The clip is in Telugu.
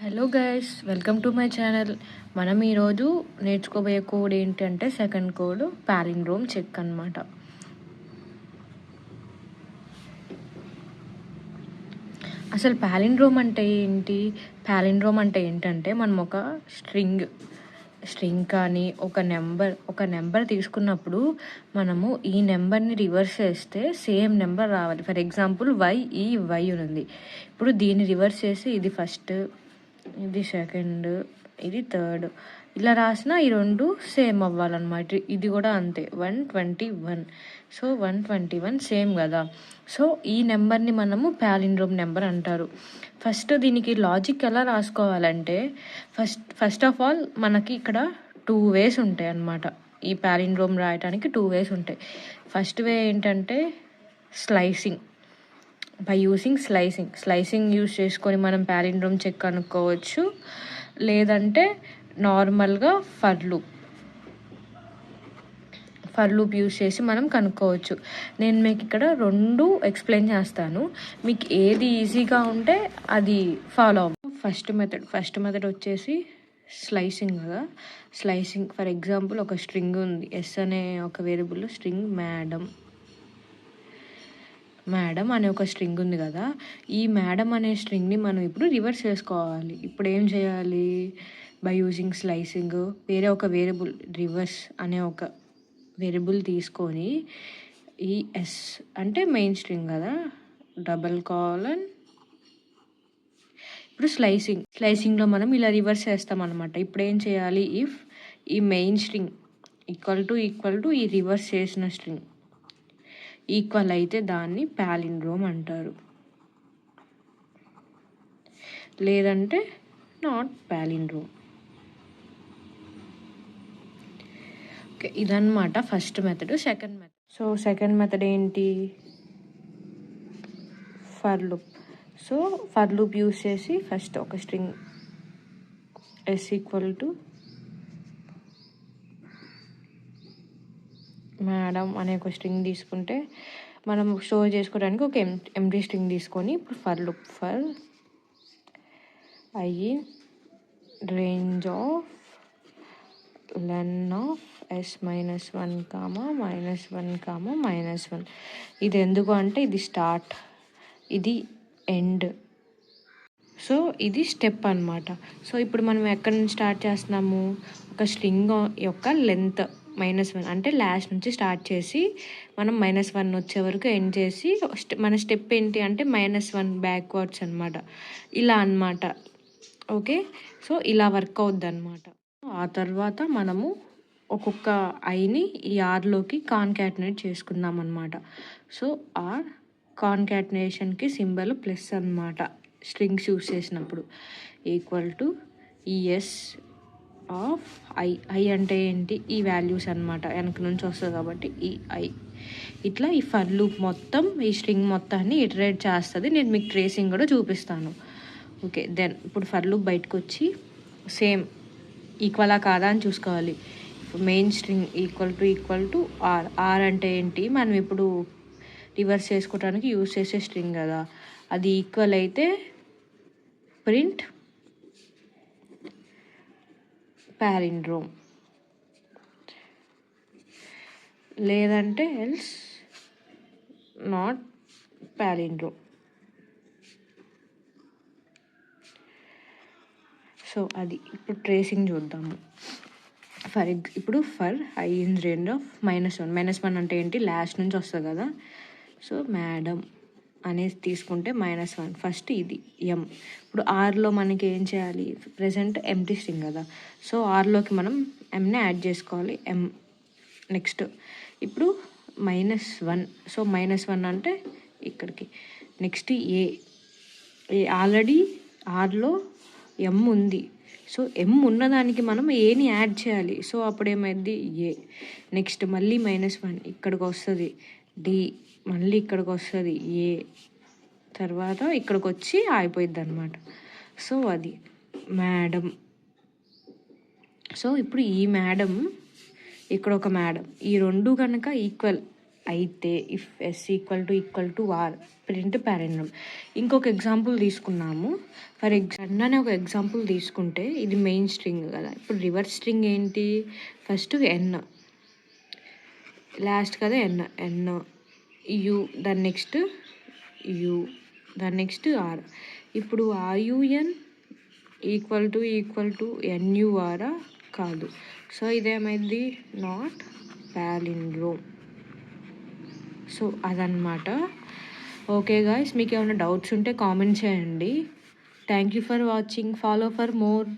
Hello guys, welcome to my channel. మనం ఈరోజు నేర్చుకోబోయే కోడ్ ఏంటంటే సెకండ్ కోడ్ పాలిండ్రోమ్ చెక్ అనమాట. అసలు పాలిండ్రోమ్ అంటే ఏంటి? పాలిండ్రోమ్ అంటే ఏంటంటే మనం ఒక స్ట్రింగ్ కానీ ఒక నెంబర్ తీసుకున్నప్పుడు మనము ఈ నెంబర్ని రివర్స్ చేస్తే సేమ్ నెంబర్ రావాలి. ఫర్ ఎగ్జాంపుల్ వై ఉంది. ఇప్పుడు దీన్ని రివర్స్ చేసి ఇది ఫస్ట్, ఇది సెకండ్, ఇది థర్డ్, ఇలా రాసిన ఈ రెండు సేమ్ అవ్వాలన్నమాట. ఇది కూడా అంతే, 121. సో 121 సేమ్ కదా. సో ఈ నెంబర్ని మనము పాలిండ్రోమ్ నెంబర్ అంటారు. ఫస్ట్ దీనికి లాజిక్ ఎలా రాసుకోవాలంటే ఫస్ట్ ఆఫ్ ఆల్ మనకి ఇక్కడ 2 ways ఉంటాయి అన్నమాట. ఈ పాలిండ్రోమ్ రాయటానికి 2 ways ఉంటాయి. ఫస్ట్ వే ఏంటంటే slicing. By using slicing use చేసుకొని మనం పాలిండ్రోమ్ చెక్ కనుక్కోవచ్చు. లేదంటే నార్మల్గా ఫర్ లూప్ యూజ్ చేసి మనం కనుక్కోవచ్చు. నేను మీకు ఇక్కడ 2 ఎక్స్ప్లెయిన్ చేస్తాను. మీకు ఏది ఈజీగా ఉంటే అది ఫాలో అవ్వ. ఫస్ట్ మెథడ్ వచ్చేసి స్లైసింగ్ కదా. స్లైసింగ్ ఫర్ ఎగ్జాంపుల్ ఒక స్ట్రింగ్ ఉంది, ఎస్ అనే ఒక వేరియబుల్ స్ట్రింగ్ మేడం అనే ఒక స్ట్రింగ్ ఉంది కదా. ఈ మేడం అనే స్ట్రింగ్ని మనం ఇప్పుడు రివర్స్ చేసుకోవాలి. ఇప్పుడు ఏం చేయాలి? బై యూజింగ్ స్లైసింగ్ వేరే ఒక వేరియబుల్ రివర్స్ అనే ఒక వేరియబుల్ తీసుకొని ఈ ఎస్ అంటే మెయిన్ స్ట్రింగ్ కదా, $: ఇప్పుడు స్లైసింగ్లో మనం ఇలా రివర్స్ చేస్తాం అనమాట. ఇప్పుడు ఏం చేయాలి? ఇఫ్ ఈ మెయిన్ స్ట్రింగ్ ఈక్వల్ టు ఈ రివర్స్ చేసిన స్ట్రింగ్ ఈక్వల్ అయితే దాన్ని పాలిండ్రోమ్ అంటారు, లేదంటే నాట్ పాలిండ్రోమ్. ఓకే, ఇదన్నమాట ఫస్ట్ మెథడ్. సెకండ్ మెథడ్ ఏంటి? For loop. So for loop use చేసి ఫస్ట్ ఒక string S equal to madam అనే ఒక స్ట్రింగ్ తీసుకుంటే మనం స్టోర్ చేసుకోవడానికి ఒక ఎంటీ స్ట్రింగ్ తీసుకొని ఇప్పుడు for loop for i in range of len of s -1, -1, -1. ఇది ఎందుకు అంటే ఇది స్టార్ట్, ఇది ఎండ్. సో ఇది స్టెప్ అనమాట. సో ఇప్పుడు మనం ఎక్కడి నుంచి స్టార్ట్ చేస్తున్నాము? ఒక స్ట్రింగ్ యొక్క లెంత్ -1 అంటే లాస్ట్ నుంచి స్టార్ట్ చేసి మనం -1 వచ్చే వరకు ఎండ్ చేసి మన స్టెప్ ఏంటి అంటే -1 బ్యాక్వర్డ్స్ అనమాట. ఇలా అనమాట. ఓకే, సో ఇలా వర్క్ అవుద్ది అనమాట. ఆ తర్వాత మనము ఒక్కొక్క ఐని ఈ ఆర్లోకి కాన్కాటినేట్ చేసుకుందాం అనమాట. సో ఆర్ కాన్కాటినేషన్కి సింబల్ ప్లస్ అనమాట. స్ట్రింగ్స్ యూస్ చేసినప్పుడు equal to S of I అంటే ఏంటి? ఈ వాల్యూస్ అనమాట, వెనక నుంచి వస్తుంది కాబట్టి ఈ ఐ. ఇట్లా ఈ ఫర్ లూప్ మొత్తం ఈ స్ట్రింగ్ మొత్తాన్ని ఇటరేట్ చేస్తుంది. నేను మీకు ట్రేసింగ్ కూడా చూపిస్తాను. ఓకే, దెన్ ఇప్పుడు ఫర్ లూప్ బయటకు వచ్చి సేమ్ ఈక్వలా కాదా అని చూసుకోవాలి. Main string equal to R అంటే ఏంటి? మనం ఇప్పుడు రివర్స్ చేసుకోవడానికి యూజ్ చేసే స్ట్రింగ్ కదా. అది ఈక్వల్ అయితే ప్రింట్ పాలిండ్రోమ్, లేదంటే ఎల్స్ నాట్ పాలిండ్రోమ్. సో అది ఇప్పుడు ట్రేసింగ్ చూద్దాము. ఇప్పుడు for i in range of -1 అంటే ఏంటి? లాస్ట్ నుంచి వస్తుంది కదా. సో మేడం అనేది తీసుకుంటే -1 ఫస్ట్, ఇది ఎం. ఇప్పుడు ఆర్లో మనకి ఏం చేయాలి? ప్రెసెంట్ ఎంటీ స్ట్రింగ్ కదా. సో ఆర్లోకి మనం ఎంని యాడ్ చేసుకోవాలి, ఎం. నెక్స్ట్ ఇప్పుడు -1. సో -1 అంటే ఇక్కడికి. నెక్స్ట్ ఏ ఆల్రెడీ ఆర్లో ఎం ఉంది. సో ఎం ఉన్నదానికి మనం ఏని యాడ్ చేయాలి. సో అప్పుడు ఏమైంది? ఏ. నెక్స్ట్ మళ్ళీ -1 ఇక్కడికి వస్తుంది, డి. మళ్ళీ ఇక్కడికి వస్తుంది, ఏ. తర్వాత ఇక్కడికి వచ్చి ఆగిపోయిద్ది అనమాట. సో అది మేడం. సో ఇప్పుడు ఈ మేడం, ఇక్కడ ఒక మేడం, ఈ రెండు కనుక ఈక్వల్ అయితే if S equal to R print palindrome. ఇంకొక ఎగ్జాంపుల్ తీసుకున్నాము. ఫర్ ఎగ్జాంపుల్ అనే ఒక ఎగ్జాంపుల్ తీసుకుంటే ఇది మెయిన్ స్ట్రింగ్ కదా. ఇప్పుడు రివర్స్ స్ట్రింగ్ ఏంటి? ఫస్ట్ ఎన్, లాస్ట్ కదా ఎన్ యు, దాని నెక్స్ట్ యు, దాని నెక్స్ట్ ఆర్. ఇప్పుడు ఆర్యుఎన్ ఈక్వల్ టు ఎన్యుఆరా? కాదు. సో ఇదేమైంది? Not palindrome. సో అదనమాట. ఓకే గాయ్స్, మీకు ఏమైనా డౌట్స్ ఉంటే కామెంట్ చేయండి. Thank you for watching. Follow for more.